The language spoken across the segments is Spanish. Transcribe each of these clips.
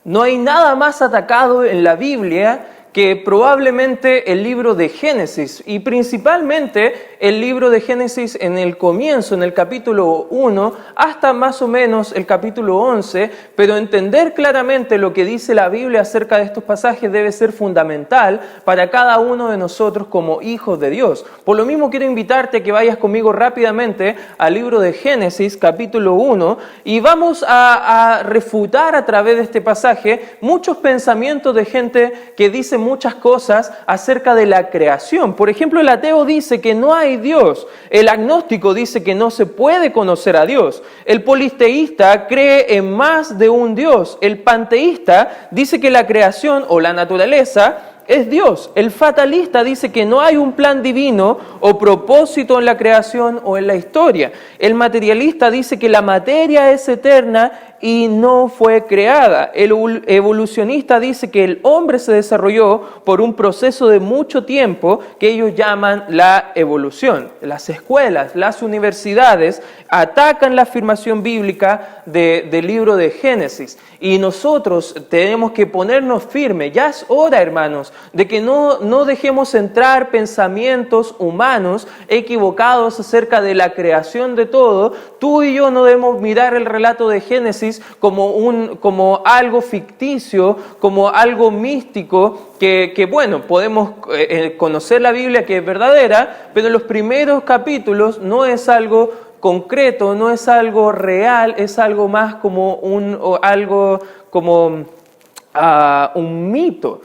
No hay nada más atacado en la Biblia que probablemente el libro de Génesis, y principalmente el libro de Génesis en el comienzo, en el capítulo 1, hasta más o menos el capítulo 11, pero entender claramente lo que dice la Biblia acerca de estos pasajes debe ser fundamental para cada uno de nosotros como hijos de Dios. Por lo mismo quiero invitarte a que vayas conmigo rápidamente al libro de Génesis, capítulo 1, y vamos a refutar a través de este pasaje muchos pensamientos de gente que dice muchas cosas acerca de la creación. Por ejemplo, el ateo dice que no hay Dios, el agnóstico dice que no se puede conocer a Dios, el polisteísta cree en más de un Dios, el panteísta dice que la creación o la naturaleza es Dios, el fatalista dice que no hay un plan divino o propósito en la creación o en la historia, el materialista dice que la materia es eterna y no fue creada. El evolucionista dice que el hombre se desarrolló por un proceso de mucho tiempo que ellos llaman la evolución. Las escuelas, las universidades atacan la afirmación bíblica del libro de Génesis y nosotros tenemos que ponernos firmes. Ya es hora, hermanos, de que no dejemos entrar pensamientos humanos equivocados acerca de la creación de todo. Tú y yo no debemos mirar el relato de Génesis como algo ficticio, como algo místico, que bueno, podemos conocer la Biblia que es verdadera, pero en los primeros capítulos no es algo concreto, no es algo real, es algo más como un mito.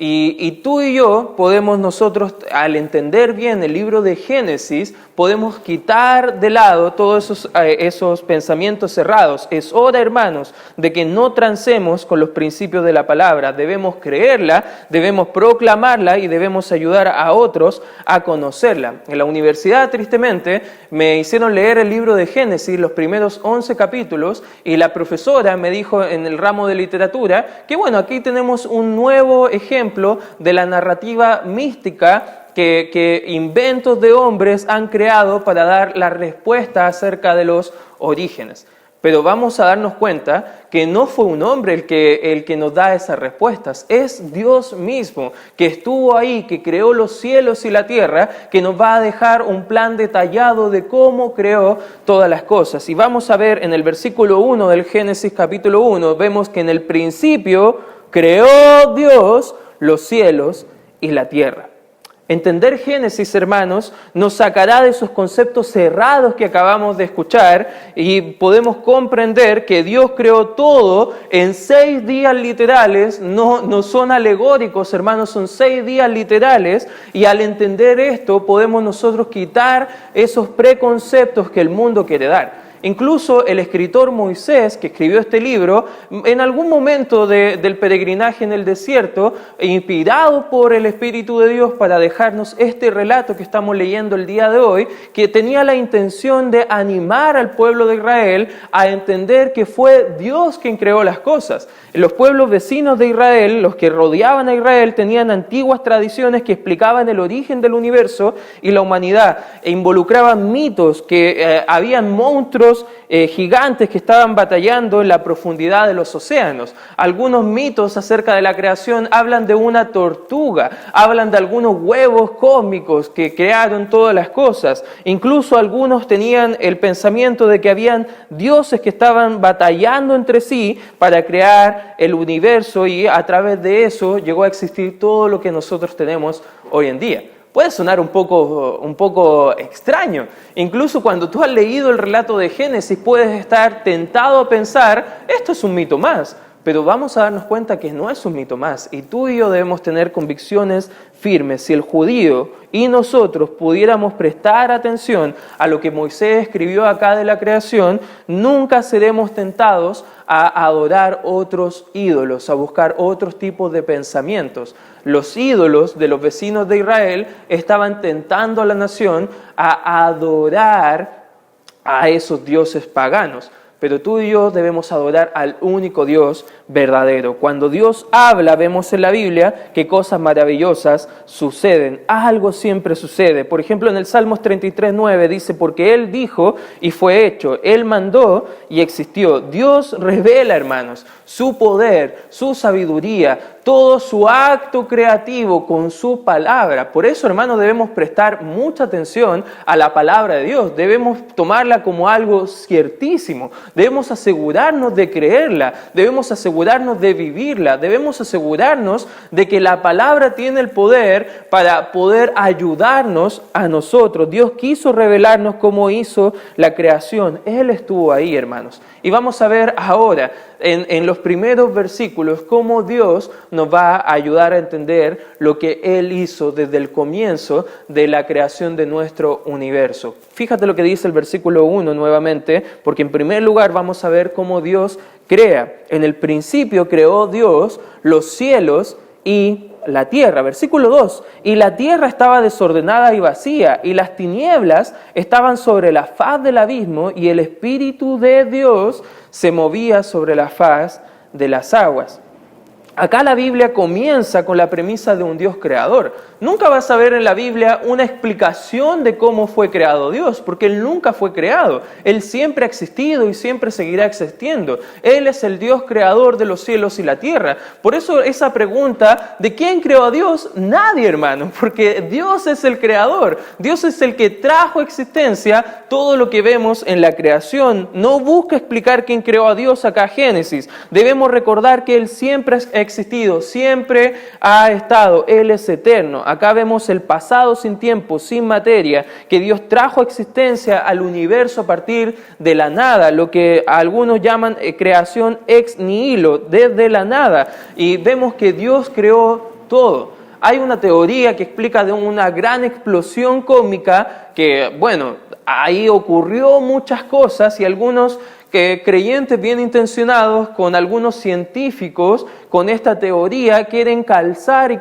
Y tú y yo podemos nosotros, al entender bien el libro de Génesis, podemos quitar de lado todos esos pensamientos cerrados. Es hora, hermanos, de que no transemos con los principios de la palabra. Debemos creerla, debemos proclamarla y debemos ayudar a otros a conocerla. En la universidad, tristemente, me hicieron leer el libro de Génesis, los primeros 11 capítulos, y la profesora me dijo en el ramo de literatura que, bueno, aquí tenemos un nuevo ejemplo de la narrativa mística que inventos de hombres han creado para dar la respuesta acerca de los orígenes. Pero vamos a darnos cuenta que no fue un hombre el que nos da esas respuestas, es Dios mismo, que estuvo ahí, que creó los cielos y la tierra, que nos va a dejar un plan detallado de cómo creó todas las cosas. Y vamos a ver en el versículo 1 del Génesis capítulo 1, vemos que en el principio creó Dios los cielos y la tierra. Entender Génesis, hermanos, nos sacará de esos conceptos cerrados que acabamos de escuchar y podemos comprender que Dios creó todo en 6 días literales, no son alegóricos, hermanos, son 6 días literales, y al entender esto podemos nosotros quitar esos preconceptos que el mundo quiere dar. Incluso el escritor Moisés, que escribió este libro, en algún momento del peregrinaje en el desierto, inspirado por el Espíritu de Dios para dejarnos este relato que estamos leyendo el día de hoy, que tenía la intención de animar al pueblo de Israel a entender que fue Dios quien creó las cosas. Los pueblos vecinos de Israel, los que rodeaban a Israel, tenían antiguas tradiciones que explicaban el origen del universo y la humanidad, e involucraban mitos que habían monstruos gigantes que estaban batallando en la profundidad de los océanos. Algunos mitos acerca de la creación hablan de una tortuga, hablan de algunos huevos cósmicos que crearon todas las cosas. Incluso algunos tenían el pensamiento de que habían dioses que estaban batallando entre sí para crear el universo, y a través de eso llegó a existir todo lo que nosotros tenemos hoy en día. Puede sonar un poco extraño. Incluso cuando tú has leído el relato de Génesis puedes estar tentado a pensar, esto es un mito más. Pero vamos a darnos cuenta que no es un mito más, y tú y yo debemos tener convicciones firmes. Si el judío y nosotros pudiéramos prestar atención a lo que Moisés escribió acá de la creación, nunca seremos tentados a adorar otros ídolos, a buscar otros tipos de pensamientos. Los ídolos de los vecinos de Israel estaban tentando a la nación a adorar a esos dioses paganos. pero tú y yo debemos adorar al único Dios verdadero. Cuando Dios habla, vemos en la Biblia que cosas maravillosas suceden, algo siempre sucede. Por ejemplo, en el Salmos 33:9 dice, porque Él dijo y fue hecho, Él mandó y existió. Dios revela, hermanos, su poder, su sabiduría, todo su acto creativo con su palabra. Por eso, hermanos, debemos prestar mucha atención a la palabra de Dios. Debemos tomarla como algo ciertísimo. Debemos asegurarnos de creerla. Debemos asegurarnos de vivirla. Debemos asegurarnos de que la palabra tiene el poder para poder ayudarnos a nosotros. Dios quiso revelarnos cómo hizo la creación. Él estuvo ahí, hermanos. Y vamos a ver ahora, en los primeros versículos, cómo Dios nos va a ayudar a entender lo que Él hizo desde el comienzo de la creación de nuestro universo. Fíjate lo que dice el versículo 1 nuevamente, porque en primer lugar vamos a ver cómo Dios crea. En el principio creó Dios los cielos y la tierra. Versículo 2, y la tierra estaba desordenada y vacía, y las tinieblas estaban sobre la faz del abismo, y el Espíritu de Dios se movía sobre la faz de las aguas. Acá la Biblia comienza con la premisa de un Dios creador. Nunca vas a ver en la Biblia una explicación de cómo fue creado Dios, porque Él nunca fue creado. Él siempre ha existido y siempre seguirá existiendo. Él es el Dios creador de los cielos y la tierra. Por eso esa pregunta, ¿de quién creó a Dios? Nadie, hermano, porque Dios es el creador. Dios es el que trajo a existencia todo lo que vemos en la creación. No busca explicar quién creó a Dios acá, Génesis. Debemos recordar que Él siempre ha existido, siempre ha estado. Él es eterno. Acá vemos el pasado sin tiempo, sin materia, que Dios trajo a existencia al universo a partir de la nada, lo que algunos llaman creación ex nihilo, desde la nada. Y vemos que Dios creó todo. Hay una teoría que explica de una gran explosión cósmica que, bueno, ahí ocurrió muchas cosas y algunos creyentes bien intencionados con algunos científicos con esta teoría quieren calzar y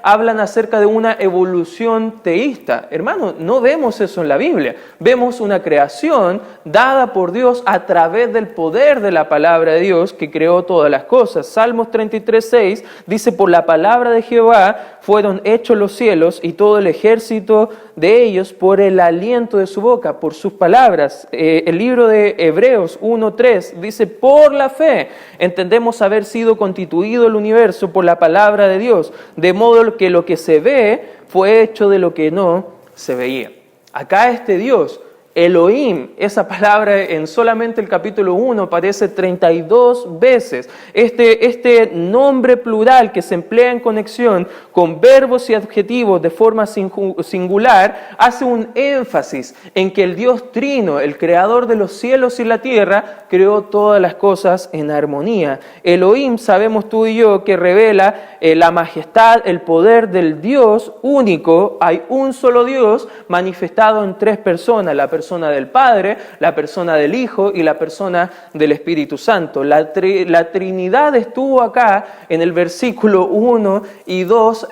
hablan acerca de una evolución teísta. Hermano, no vemos eso en la Biblia. Vemos una creación dada por Dios a través del poder de la palabra de Dios que creó todas las cosas. Salmos 33:6 dice, por la palabra de Jehová fueron hechos los cielos y todo el ejército de ellos por el aliento de su boca, por sus palabras. El libro de Hebreos 1:3 dice, por la fe entendemos haber sido constituido el universo por la palabra de Dios, de modo que lo que se ve fue hecho de lo que no se veía. Acá este Dios, Elohim, esa palabra en solamente el capítulo 1 aparece 32 veces. Este nombre plural que se emplea en conexión con verbos y adjetivos de forma singular hace un énfasis en que el Dios Trino, el creador de los cielos y la tierra, creó todas las cosas en armonía. Elohim, sabemos tú y yo, que revela la majestad, el poder del Dios único. Hay un solo Dios manifestado en tres personas, la persona del Padre, la persona del Hijo y la persona del Espíritu Santo. La Trinidad estuvo acá en el versículo 1 y 2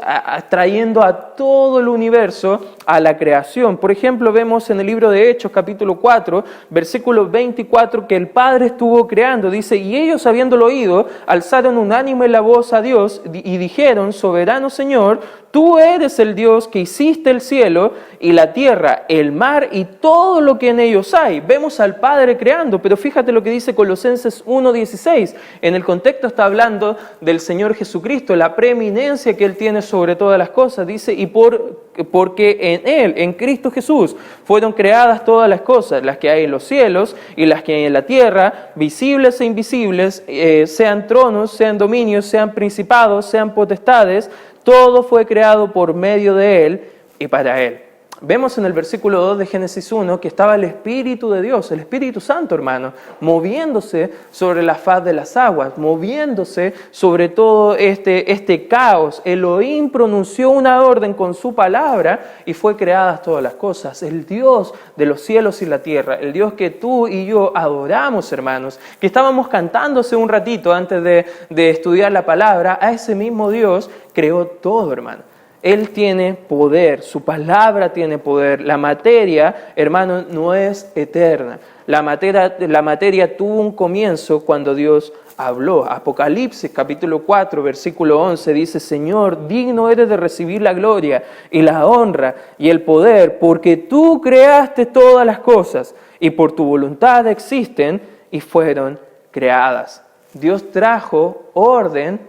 trayendo a todo el universo a la creación. Por ejemplo, vemos en el libro de Hechos, capítulo 4, versículo 24, que el Padre estuvo creando. Dice, y ellos habiéndolo oído, alzaron unánime la voz a Dios y dijeron, soberano Señor, tú eres el Dios que hiciste el cielo y la tierra, el mar y todo lo que en ellos hay. Vemos al Padre creando, pero fíjate lo que dice Colosenses 1:16. En el contexto está hablando del Señor Jesucristo, la preeminencia que Él tiene sobre todas las cosas. Dice, y porque en Él, en Cristo Jesús, fueron creadas todas las cosas, las que hay en los cielos y las que hay en la tierra, visibles e invisibles, sean tronos, sean dominios, sean principados, sean potestades, todo fue creado por medio de Él y para Él. Vemos en el versículo 2 de Génesis 1 que estaba el Espíritu de Dios, el Espíritu Santo, hermano, moviéndose sobre la faz de las aguas, moviéndose sobre todo este caos. Elohim pronunció una orden con su palabra y fue creadas todas las cosas. El Dios de los cielos y la tierra, el Dios que tú y yo adoramos, hermanos, que estábamos cantando hace un ratito antes de estudiar la palabra, a ese mismo Dios creó todo, hermano. Él tiene poder, su palabra tiene poder. La materia, hermano, no es eterna. La materia tuvo un comienzo cuando Dios habló. Apocalipsis capítulo 4, versículo 11 dice: Señor, digno eres de recibir la gloria y la honra y el poder, porque tú creaste todas las cosas y por tu voluntad existen y fueron creadas. Dios trajo orden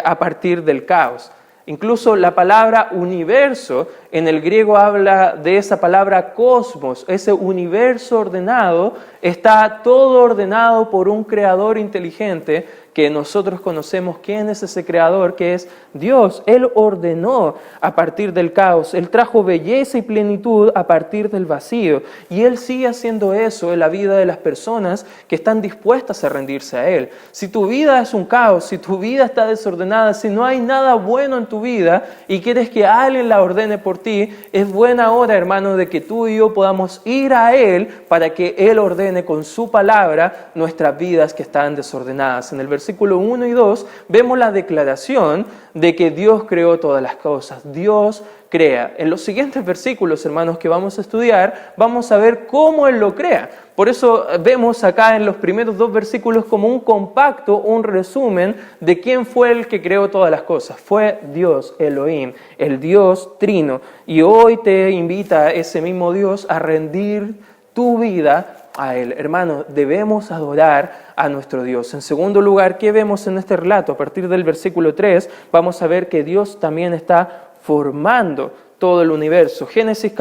a partir del caos. Incluso la palabra universo en el griego habla de esa palabra cosmos. Ese universo ordenado está todo ordenado por un creador inteligente que nosotros conocemos. ¿Quién es ese creador? Que es Dios. Él ordenó a partir del caos. Él trajo belleza y plenitud a partir del vacío. Y Él sigue haciendo eso en la vida de las personas que están dispuestas a rendirse a Él. Si tu vida es un caos, si tu vida está desordenada, si no hay nada bueno en tu vida y quieres que alguien la ordene por ti, es buena hora, hermano, de que tú y yo podamos ir a Él para que Él ordene con su palabra nuestras vidas que están desordenadas. En el versículo 1 y 2 vemos la declaración de que Dios creó todas las cosas. Dios crea. En los siguientes versículos, hermanos, que vamos a estudiar, vamos a ver cómo Él lo crea. Por eso vemos acá en los primeros 2 versículos como un compacto, un resumen de quién fue el que creó todas las cosas. Fue Dios, Elohim, el Dios Trino. Y hoy te invita ese mismo Dios a rendir tu vida a Él. Hermano, debemos adorar a nuestro Dios. En segundo lugar, ¿qué vemos en este relato? A partir del versículo 3, vamos a ver que Dios también está formando todo el universo. Génesis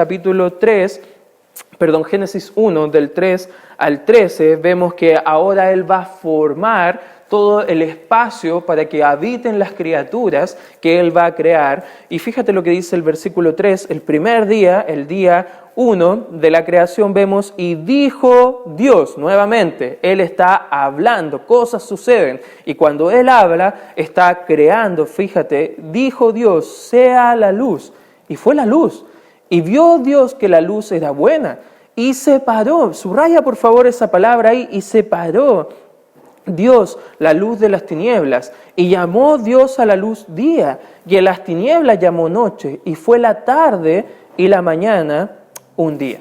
1, del 3 al 13, vemos que ahora Él va a formar todo el espacio para que habiten las criaturas que Él va a crear. Y fíjate lo que dice el versículo 3, el primer día, el día 1 de la creación, vemos: y dijo Dios, nuevamente, Él está hablando, cosas suceden, y cuando Él habla, está creando. Fíjate, dijo Dios, sea la luz, y fue la luz, y vio Dios que la luz era buena, y separó, subraya por favor esa palabra ahí, y separó Dios la luz de las tinieblas, y llamó Dios a la luz día, y a las tinieblas llamó noche, y fue la tarde y la mañana un día.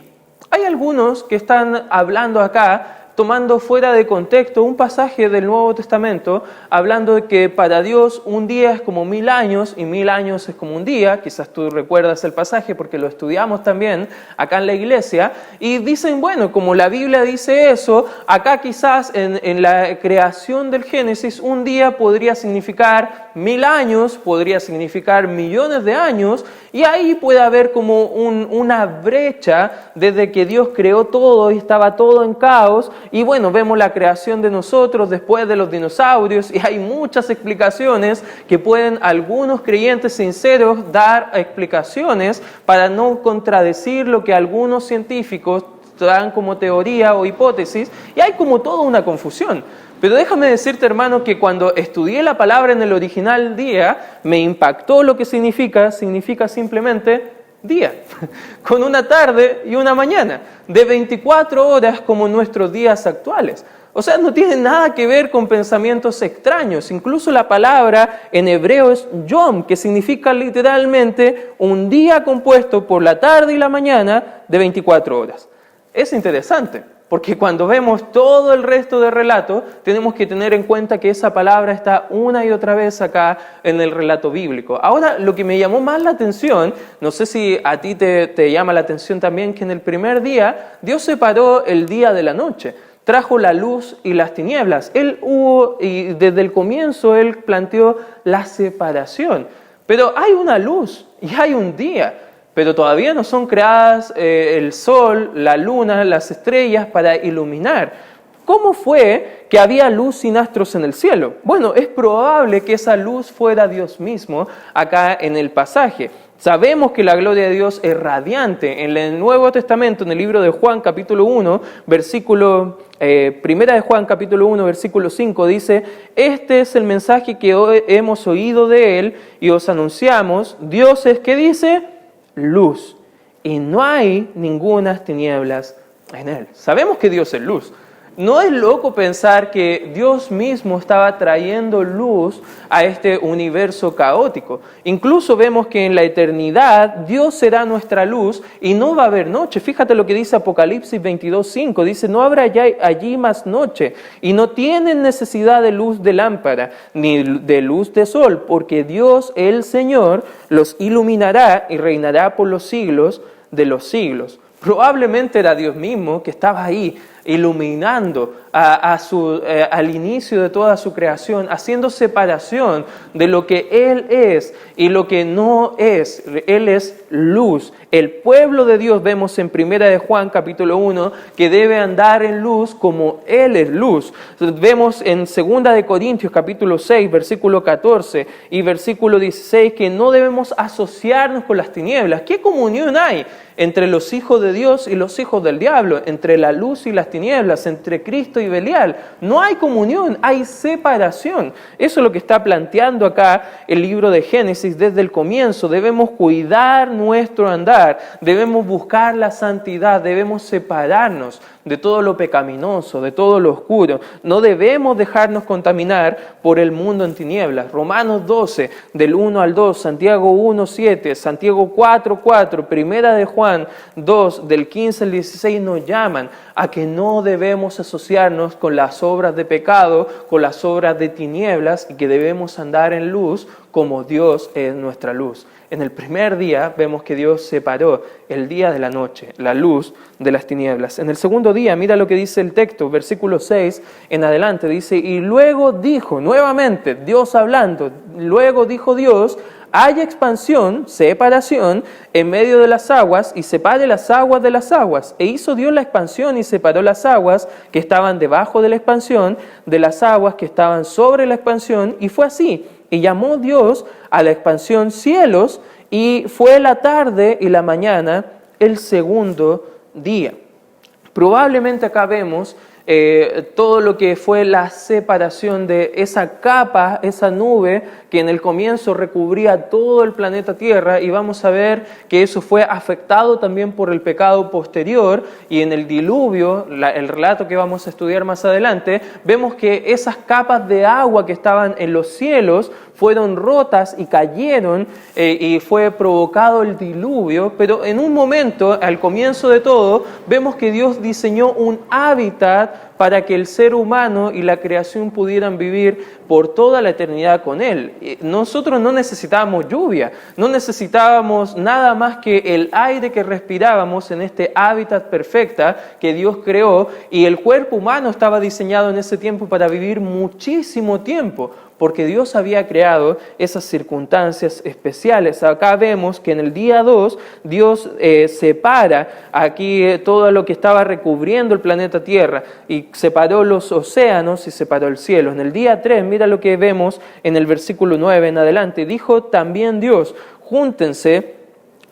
Hay algunos que están hablando acá, tomando fuera de contexto un pasaje del Nuevo Testamento, hablando de que para Dios un día es como 1000 años y 1000 años es como un día. Quizás tú recuerdas el pasaje porque lo estudiamos también acá en la iglesia, y dicen, bueno, como la Biblia dice eso, acá quizás en la creación del Génesis un día podría significar 1000 años, podría significar millones de años, y ahí puede haber como una brecha desde que Dios creó todo y estaba todo en caos. Y bueno, vemos la creación de nosotros después de los dinosaurios, y hay muchas explicaciones que pueden algunos creyentes sinceros dar explicaciones para no contradecir lo que algunos científicos dan como teoría o hipótesis, y hay como toda una confusión. Pero déjame decirte, hermano, que cuando estudié la palabra en el original día, me impactó lo que significa simplemente día, con una tarde y una mañana, de 24 horas como nuestros días actuales. O sea, no tiene nada que ver con pensamientos extraños. Incluso la palabra en hebreo es yom, que significa literalmente un día compuesto por la tarde y la mañana de 24 horas. Es interesante, porque cuando vemos todo el resto del relato, tenemos que tener en cuenta que esa palabra está una y otra vez acá en el relato bíblico. Ahora, lo que me llamó más la atención, no sé si a ti te llama la atención también, que en el primer día Dios separó el día de la noche, trajo la luz y las tinieblas. Y desde el comienzo Él planteó la separación. Pero hay una luz y hay un día. Pero todavía no son creadas el sol, la luna, las estrellas para iluminar. ¿Cómo fue que había luz sin astros en el cielo? Bueno, es probable que esa luz fuera Dios mismo acá en el pasaje. Sabemos que la gloria de Dios es radiante. En el Nuevo Testamento, en el libro de Juan, capítulo 1, primera de Juan, capítulo 1, versículo 5, dice: este es el mensaje que hoy hemos oído de Él y os anunciamos. Dios es, ¿qué dice? Luz, y no hay ninguna tinieblas en Él. Sabemos que Dios es luz. ¿No es loco pensar que Dios mismo estaba trayendo luz a este universo caótico? Incluso vemos que en la eternidad Dios será nuestra luz y no va a haber noche. Fíjate lo que dice Apocalipsis 22:5. Dice, no habrá allí más noche y no tienen necesidad de luz de lámpara ni de luz de sol, porque Dios, el Señor, los iluminará y reinará por los siglos de los siglos. Probablemente era Dios mismo que estaba ahí iluminando al inicio de toda su creación, haciendo separación de lo que Él es y lo que no es. Él es luz. El pueblo de Dios, vemos en 1 de Juan capítulo 1, que debe andar en luz como Él es luz. Vemos en 2 de Corintios capítulo 6, versículo 14 y versículo 16, que no debemos asociarnos con las tinieblas. ¿Qué comunión hay entre los hijos de Dios y los hijos del diablo? Entre la luz y las tinieblas, entre Cristo y Belial. No hay comunión, hay separación. Eso es lo que está planteando acá el libro de Génesis desde el comienzo. Debemos cuidar nuestro andar, debemos buscar la santidad, debemos separarnos de todo lo pecaminoso, de todo lo oscuro. No debemos dejarnos contaminar por el mundo en tinieblas. Romanos 12, del 1 al 2, Santiago 1, 7, Santiago 4, 4, Primera de Juan 2, del 15 al 16, nos llaman a que no debemos asociarnos con las obras de pecado, con las obras de tinieblas, y que debemos andar en luz como Dios es nuestra luz. En el primer día vemos que Dios separó el día de la noche, la luz de las tinieblas. En el segundo día, mira lo que dice el texto, versículo 6 en adelante, dice, y luego dijo, nuevamente, Dios hablando, luego dijo Dios, haya expansión, separación, en medio de las aguas, y separe las aguas de las aguas. E hizo Dios la expansión y separó las aguas que estaban debajo de la expansión, de las aguas que estaban sobre la expansión, y fue así. Y llamó Dios a la expansión cielos, y fue la tarde y la mañana el segundo día. Probablemente acá vemos todo lo que fue la separación de esa capa, esa nube que en el comienzo recubría todo el planeta Tierra, y vamos a ver que eso fue afectado también por el pecado posterior, y en el diluvio, el relato que vamos a estudiar más adelante, vemos que esas capas de agua que estaban en los cielos fueron rotas y cayeron y fue provocado el diluvio, pero en un momento, al comienzo de todo, vemos que Dios diseñó un hábitat para que el ser humano y la creación pudieran vivir por toda la eternidad con Él. Nosotros no necesitábamos lluvia, no necesitábamos nada más que el aire que respirábamos en este hábitat perfecta que Dios creó, y el cuerpo humano estaba diseñado en ese tiempo para vivir muchísimo tiempo, porque Dios había creado esas circunstancias especiales. Acá vemos que en el día 2, Dios separa aquí todo lo que estaba recubriendo el planeta Tierra, y separó los océanos y separó el cielo. En el día 3, mira lo que vemos en el versículo 9 en adelante, dijo también Dios, júntense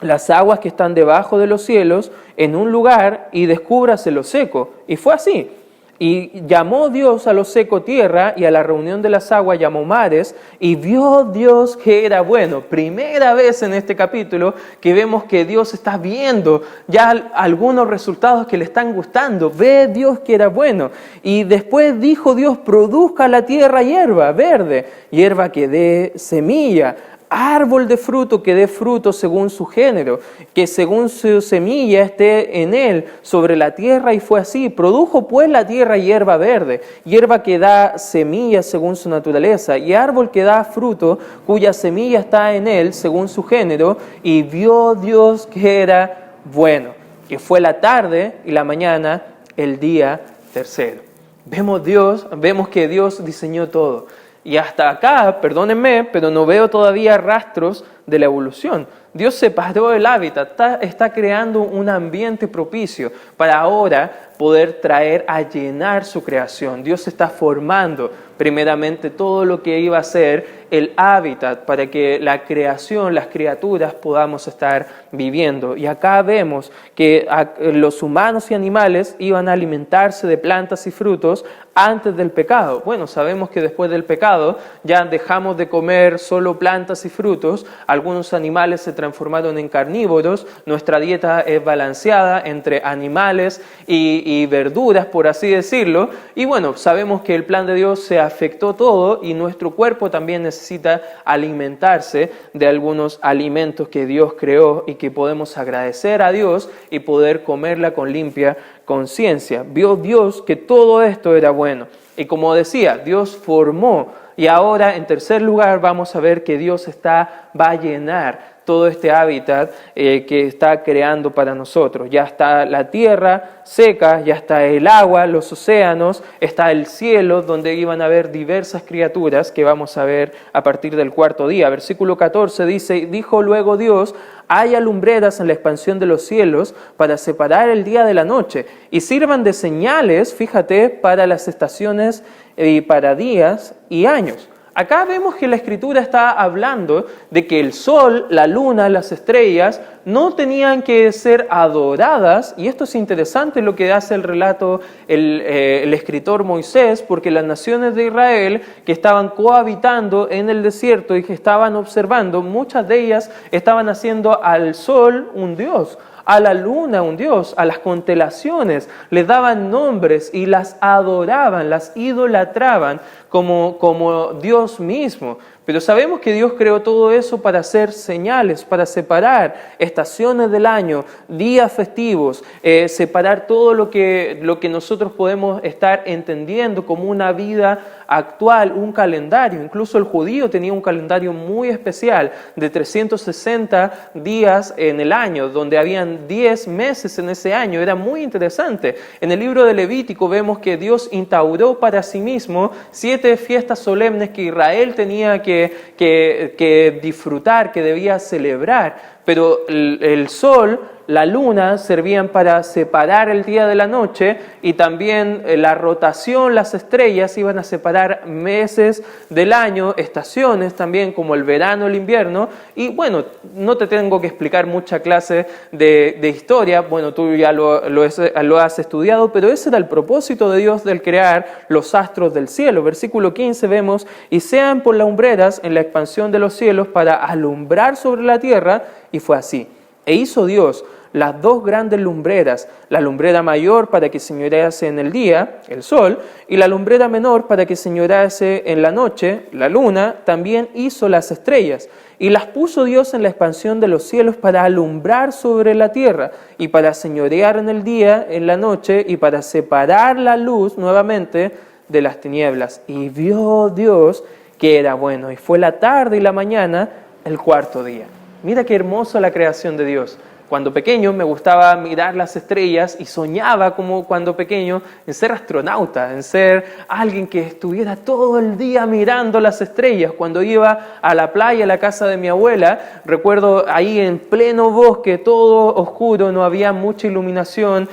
las aguas que están debajo de los cielos en un lugar y descúbrase lo seco. Y fue así. Y llamó Dios a lo seco tierra, y a la reunión de las aguas llamó mares, y vio Dios que era bueno. Primera vez en este capítulo que vemos que Dios está viendo ya algunos resultados que le están gustando. Ve Dios que era bueno. Y después dijo Dios, produzca la tierra hierba verde, hierba que dé semilla, árbol de fruto que dé fruto según su género, que según su semilla esté en él sobre la tierra, y fue así. Produjo pues la tierra hierba verde, hierba que da semilla según su naturaleza, y árbol que da fruto cuya semilla está en él según su género, y vio Dios que era bueno. Y fue la tarde y la mañana el día tercero. Vemos que Dios diseñó todo. Y hasta acá, perdónenme, pero no veo todavía rastros de la evolución. Dios separó el hábitat, está creando un ambiente propicio para ahora poder traer a llenar su creación. Dios está formando primeramente todo lo que iba a ser el hábitat para que la creación, las criaturas podamos estar viviendo. Y acá vemos que los humanos y animales iban a alimentarse de plantas y frutos antes del pecado. Bueno, sabemos que después del pecado ya dejamos de comer solo plantas y frutos, algunos animales se transformaron en carnívoros, nuestra dieta es balanceada entre animales y y verduras, por así decirlo. Y bueno, sabemos que el plan de Dios se afectó todo y nuestro cuerpo también necesita alimentarse de algunos alimentos que Dios creó y que podemos agradecer a Dios y poder comerla con limpia conciencia. Vio Dios que todo esto era bueno. Y como decía, Dios formó. Y ahora, en tercer lugar, vamos a ver que Dios va a llenar todo este hábitat que está creando para nosotros. Ya está la tierra seca, ya está el agua, los océanos, está el cielo, donde iban a haber diversas criaturas que vamos a ver a partir del cuarto día. Versículo 14 dice, dijo luego Dios, haya lumbreras en la expansión de los cielos para separar el día de la noche y sirvan de señales, fíjate, para las estaciones y para días y años. Acá vemos que la Escritura está hablando de que el sol, la luna, las estrellas no tenían que ser adoradas, y esto es interesante lo que hace el relato el escritor Moisés, porque las naciones de Israel que estaban cohabitando en el desierto y que estaban observando, muchas de ellas estaban haciendo al sol un dios, a la luna un dios, a las constelaciones, les daban nombres y las adoraban, las idolatraban como Dios mismo. Pero sabemos que Dios creó todo eso para hacer señales, para separar estaciones del año, días festivos, separar todo lo que nosotros podemos estar entendiendo como una vida actual, un calendario. Incluso el judío tenía un calendario muy especial de 360 días en el año, donde habían 10 meses en ese año. Era muy interesante. En el libro de Levítico vemos que Dios instauró para sí mismo 7 fiestas solemnes que Israel tenía que disfrutar, que debía celebrar. Pero el sol, la luna servían para separar el día de la noche, y también la rotación, las estrellas iban a separar meses del año, estaciones también como el verano, el invierno. Y bueno, no te tengo que explicar mucha clase de historia, bueno, tú ya lo has estudiado, pero ese era el propósito de Dios del crear los astros del cielo. Versículo 15 vemos, y sean por lumbreras en la expansión de los cielos para alumbrar sobre la tierra, y fue así. E hizo Dios las 2 grandes lumbreras, la lumbrera mayor para que señorease en el día, el sol, y la lumbrera menor para que señorease en la noche, la luna. También hizo las estrellas, y las puso Dios en la expansión de los cielos para alumbrar sobre la tierra, y para señorear en el día, en la noche, y para separar la luz nuevamente de las tinieblas. Y vio Dios que era bueno, y fue la tarde y la mañana el cuarto día. Mira qué hermosa la creación de Dios. Cuando pequeño me gustaba mirar las estrellas y soñaba como cuando pequeño en ser astronauta, en ser alguien que estuviera todo el día mirando las estrellas. Cuando iba a la playa, a la casa de mi abuela, recuerdo ahí en pleno bosque, todo oscuro, no había mucha iluminación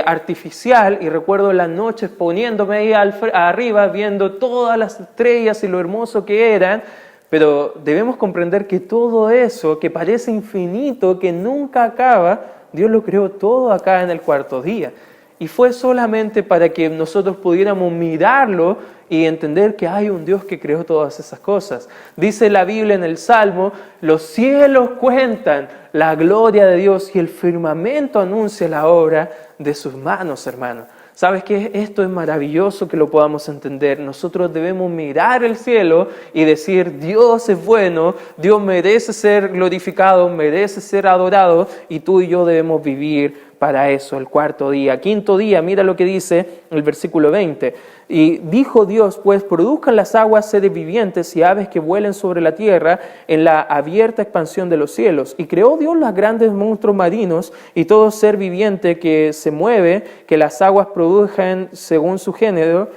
artificial, y recuerdo las noches poniéndome ahí arriba viendo todas las estrellas y lo hermoso que eran. Pero debemos comprender que todo eso, que parece infinito, que nunca acaba, Dios lo creó todo acá en el cuarto día. Y fue solamente para que nosotros pudiéramos mirarlo y entender que hay un Dios que creó todas esas cosas. Dice la Biblia en el Salmo, los cielos cuentan la gloria de Dios y el firmamento anuncia la obra de sus manos, hermano. ¿Sabes qué? Esto es maravilloso que lo podamos entender. Nosotros debemos mirar el cielo y decir, Dios es bueno, Dios merece ser glorificado, merece ser adorado, y tú y yo debemos vivir para eso. El cuarto día. Quinto día, mira lo que dice el versículo 20. Y dijo Dios, pues produzcan las aguas seres vivientes y aves que vuelen sobre la tierra en la abierta expansión de los cielos. Y creó Dios los grandes monstruos marinos y todo ser viviente que se mueve, que las aguas produzcan según su género,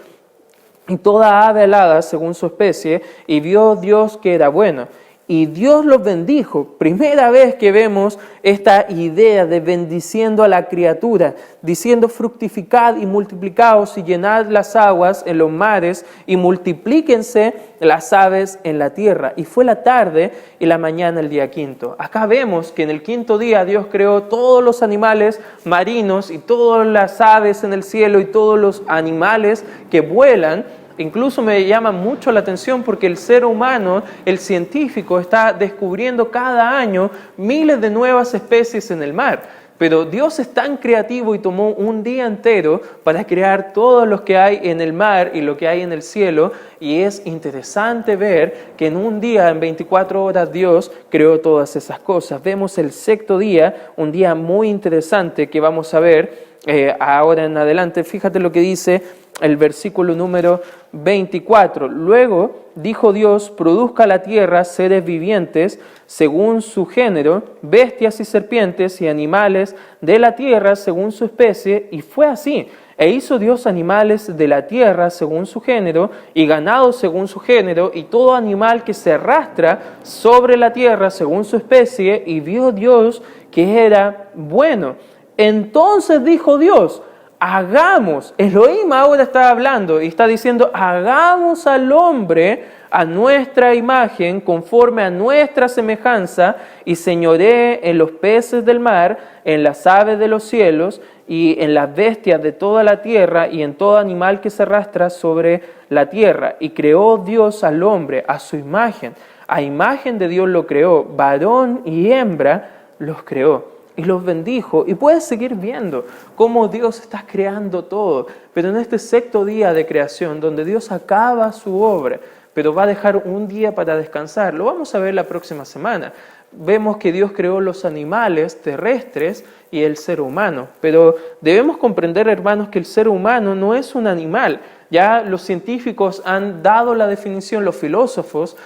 y toda ave alada según su especie. Y vio Dios que era bueno. Y Dios los bendijo. Primera vez que vemos esta idea de bendiciendo a la criatura, diciendo fructificad y multiplicaos y llenad las aguas en los mares y multiplíquense las aves en la tierra. Y fue la tarde y la mañana el día quinto. Acá vemos que en el quinto día Dios creó todos los animales marinos y todas las aves en el cielo y todos los animales que vuelan. Incluso me llama mucho la atención porque el ser humano, el científico, está descubriendo cada año miles de nuevas especies en el mar. Pero Dios es tan creativo y tomó un día entero para crear todo lo que hay en el mar y lo que hay en el cielo. Y es interesante ver que en un día, en 24 horas, Dios creó todas esas cosas. Vemos el sexto día, un día muy interesante que vamos a ver ahora en adelante. Fíjate lo que dice el versículo número 24. Luego dijo Dios: produzca la tierra seres vivientes según su género, bestias y serpientes y animales de la tierra según su especie. Y fue así. E hizo Dios animales de la tierra según su género, y ganado según su género, y todo animal que se arrastra sobre la tierra según su especie. Y vio Dios que era bueno. Entonces dijo Dios: hagamos, Elohim ahora está hablando y está diciendo: hagamos al hombre a nuestra imagen, conforme a nuestra semejanza, y señoree en los peces del mar, en las aves de los cielos, y en las bestias de toda la tierra, y en todo animal que se arrastra sobre la tierra. Y creó Dios al hombre a su imagen. A imagen de Dios lo creó, varón y hembra los creó. Y los bendijo. Y puedes seguir viendo cómo Dios está creando todo. Pero en este sexto día de creación, donde Dios acaba su obra, pero va a dejar un día para descansar, lo vamos a ver la próxima semana. Vemos que Dios creó los animales terrestres y el ser humano. Pero debemos comprender, hermanos, que el ser humano no es un animal. Ya los científicos han dado la definición, los filósofos,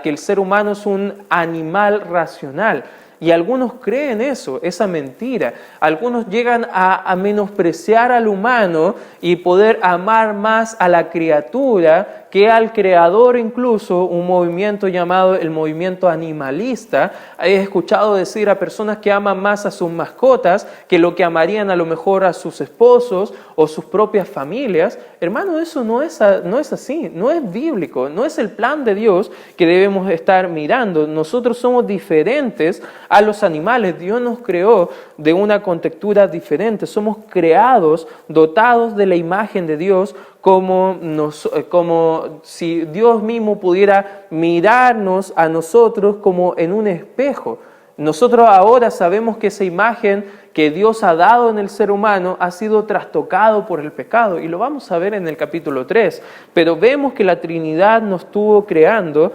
que el ser humano es un animal racional. Y algunos creen eso, esa mentira. Algunos llegan a menospreciar al humano y poder amar más a la criatura que al creador, incluso un movimiento llamado el movimiento animalista. He escuchado decir a personas que aman más a sus mascotas que lo que amarían a lo mejor a sus esposos o sus propias familias. Hermano, eso no es así, no es bíblico, no es el plan de Dios que debemos estar mirando. Nosotros somos diferentes a los animales. Dios nos creó de una contextura diferente. Somos creados, dotados de la imagen de Dios, como si Dios mismo pudiera mirarnos a nosotros como en un espejo. Nosotros ahora sabemos que esa imagen que Dios ha dado en el ser humano ha sido trastocado por el pecado, y lo vamos a ver en el capítulo 3. Pero vemos que la Trinidad nos estuvo creando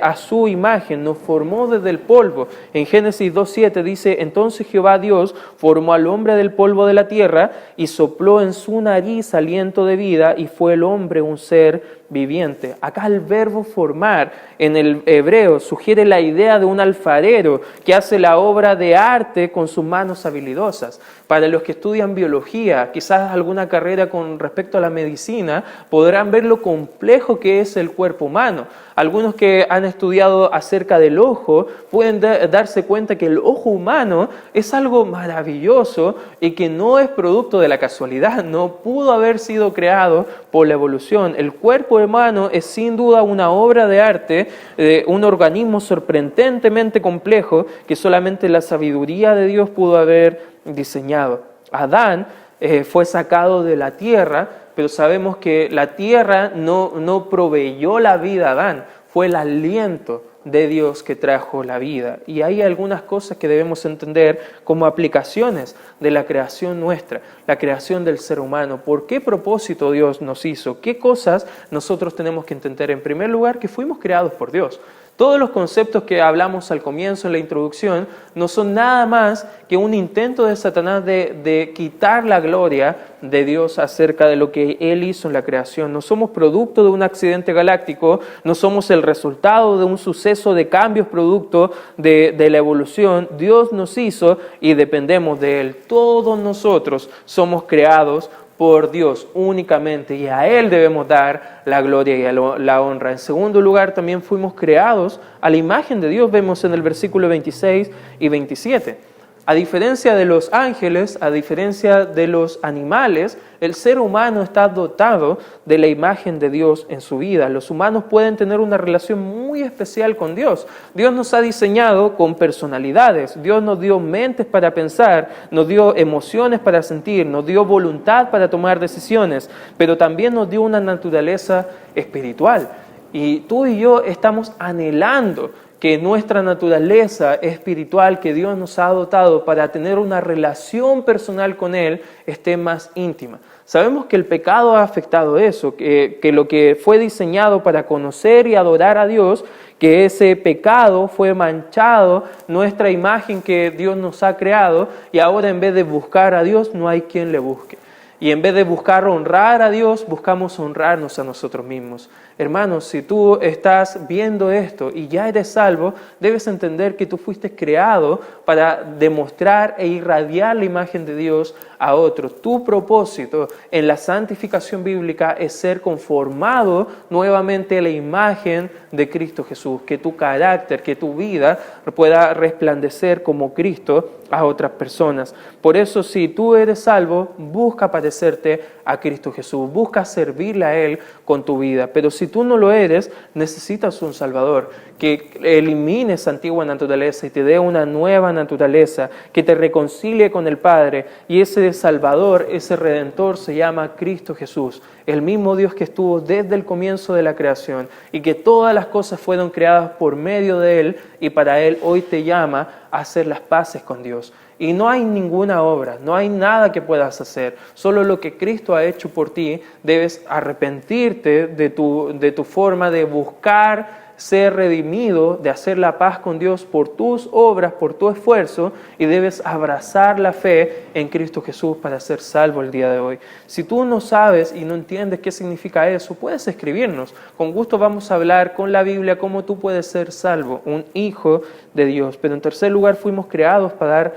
a su imagen, nos formó desde el polvo. En Génesis 2:7 dice: entonces Jehová Dios formó al hombre del polvo de la tierra y sopló en su nariz aliento de vida, y fue el hombre un ser viviente. Acá el verbo formar en el hebreo sugiere la idea de un alfarero que hace la obra de arte con sus manos habilidosas. Para los que estudian biología, quizás alguna carrera con respecto a la medicina, podrán ver lo complejo que es el cuerpo humano. Algunos que han estudiado acerca del ojo pueden darse cuenta que el ojo humano es algo maravilloso y que no es producto de la casualidad, no pudo haber sido creado por la evolución. El cuerpo humano es sin duda una obra de arte, un organismo sorprendentemente complejo que solamente la sabiduría de Dios pudo haber diseñado. Adán fue sacado de la tierra, pero sabemos que la tierra no proveyó la vida a Adán, fue el aliento de Dios que trajo la vida. Y hay algunas cosas que debemos entender como aplicaciones de la creación nuestra, la creación del ser humano. ¿Por qué propósito Dios nos hizo? ¿Qué cosas nosotros tenemos que entender? En primer lugar, que fuimos creados por Dios. Todos los conceptos que hablamos al comienzo, en la introducción, no son nada más que un intento de Satanás de quitar la gloria de Dios acerca de lo que Él hizo en la creación. No somos producto de un accidente galáctico, no somos el resultado de un suceso de cambios producto de la evolución. Dios nos hizo y dependemos de Él. Todos nosotros somos creados por Dios únicamente, y a Él debemos dar la gloria y la honra. En segundo lugar, también fuimos creados a la imagen de Dios. Vemos en el versículo 26 y 27. A diferencia de los ángeles, a diferencia de los animales, el ser humano está dotado de la imagen de Dios en su vida. Los humanos pueden tener una relación muy especial con Dios. Dios nos ha diseñado con personalidades. Dios nos dio mentes para pensar, nos dio emociones para sentir, nos dio voluntad para tomar decisiones, pero también nos dio una naturaleza espiritual. Y tú y yo estamos anhelando que nuestra naturaleza espiritual que Dios nos ha dotado para tener una relación personal con Él esté más íntima. Sabemos que el pecado ha afectado eso, que lo que fue diseñado para conocer y adorar a Dios, que ese pecado fue manchado nuestra imagen que Dios nos ha creado, y ahora en vez de buscar a Dios no hay quien le busque. Y en vez de buscar honrar a Dios, buscamos honrarnos a nosotros mismos. Hermanos, si tú estás viendo esto y ya eres salvo, debes entender que tú fuiste creado para demostrar e irradiar la imagen de Dios a otros. Tu propósito en la santificación bíblica es ser conformado nuevamente a la imagen de Cristo Jesús, que tu carácter, que tu vida pueda resplandecer como Cristo a otras personas. Por eso, si tú eres salvo, busca parecerte a Cristo Jesús, busca servirle a Él con tu vida. Pero si tú no lo eres, necesitas un Salvador que elimine esa antigua naturaleza y te dé una nueva naturaleza, que te reconcilie con el Padre. Y ese Salvador, ese Redentor se llama Cristo Jesús, el mismo Dios que estuvo desde el comienzo de la creación y que todas las cosas fueron creadas por medio de Él, y para Él hoy te llama a hacer las paces con Dios. Y no hay ninguna obra, no hay nada que puedas hacer, solo lo que Cristo ha hecho por ti. Debes arrepentirte de tu forma de buscar ser redimido, de hacer la paz con Dios por tus obras, por tu esfuerzo, y debes abrazar la fe en Cristo Jesús para ser salvo el día de hoy. Si tú no sabes y no entiendes qué significa eso, puedes escribirnos. Con gusto vamos a hablar con la Biblia cómo tú puedes ser salvo, un hijo de Dios. Pero en tercer lugar, fuimos creados para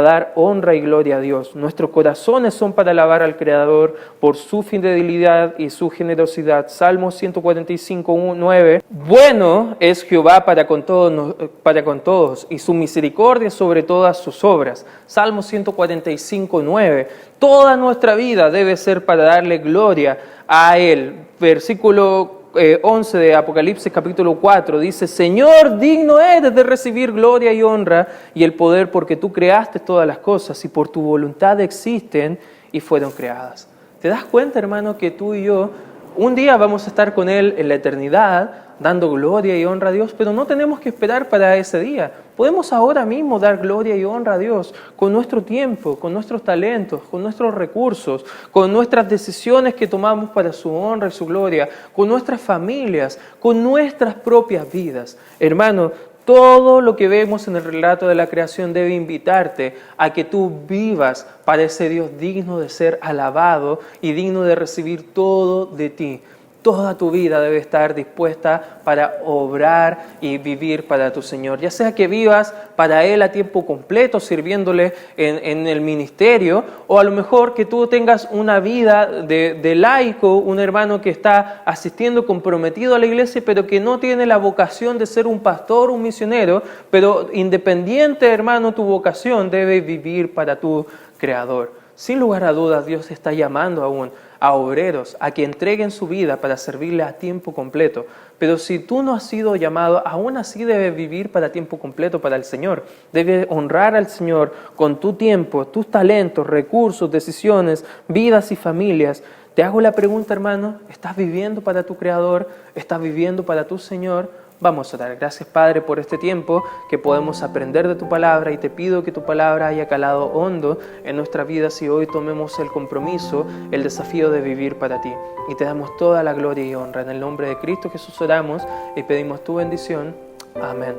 dar honra y gloria a Dios. Nuestros corazones son para alabar al Creador por su fidelidad y su generosidad. Salmos 145:9. Bueno es Jehová para con todos, y su misericordia sobre todas sus obras. Salmos 145:9. Toda nuestra vida debe ser para darle gloria a Él. Versículo 11 de Apocalipsis capítulo 4 dice: Señor, digno eres de recibir gloria y honra y el poder, porque tú creaste todas las cosas y por tu voluntad existen y fueron creadas. ¿Te das cuenta, hermano, que tú y yo un día vamos a estar con Él en la eternidad dando gloria y honra a Dios? Pero no tenemos que esperar para ese día. Podemos ahora mismo dar gloria y honra a Dios con nuestro tiempo, con nuestros talentos, con nuestros recursos, con nuestras decisiones que tomamos para su honra y su gloria, con nuestras familias, con nuestras propias vidas. Hermano, todo lo que vemos en el relato de la creación debe invitarte a que tú vivas para ese Dios digno de ser alabado y digno de recibir todo de ti. Toda tu vida debe estar dispuesta para obrar y vivir para tu Señor. Ya sea que vivas para Él a tiempo completo, sirviéndole en el ministerio, o a lo mejor que tú tengas una vida de laico, un hermano que está asistiendo comprometido a la iglesia, pero que no tiene la vocación de ser un pastor, un misionero, pero independiente, hermano, tu vocación debe vivir para tu Creador. Sin lugar a dudas, Dios está llamando aún a obreros a que entreguen su vida para servirle a tiempo completo. Pero si tú no has sido llamado, aún así debes vivir para tiempo completo para el Señor. Debes honrar al Señor con tu tiempo, tus talentos, recursos, decisiones, vidas y familias. Te hago la pregunta, hermano, ¿estás viviendo para tu Creador? ¿Estás viviendo para tu Señor? Vamos a dar gracias, Padre, por este tiempo que podemos aprender de tu palabra, y te pido que tu palabra haya calado hondo en nuestra vida si hoy tomemos el compromiso, el desafío de vivir para ti. Y te damos toda la gloria y honra. En el nombre de Cristo Jesús oramos y pedimos tu bendición. Amén.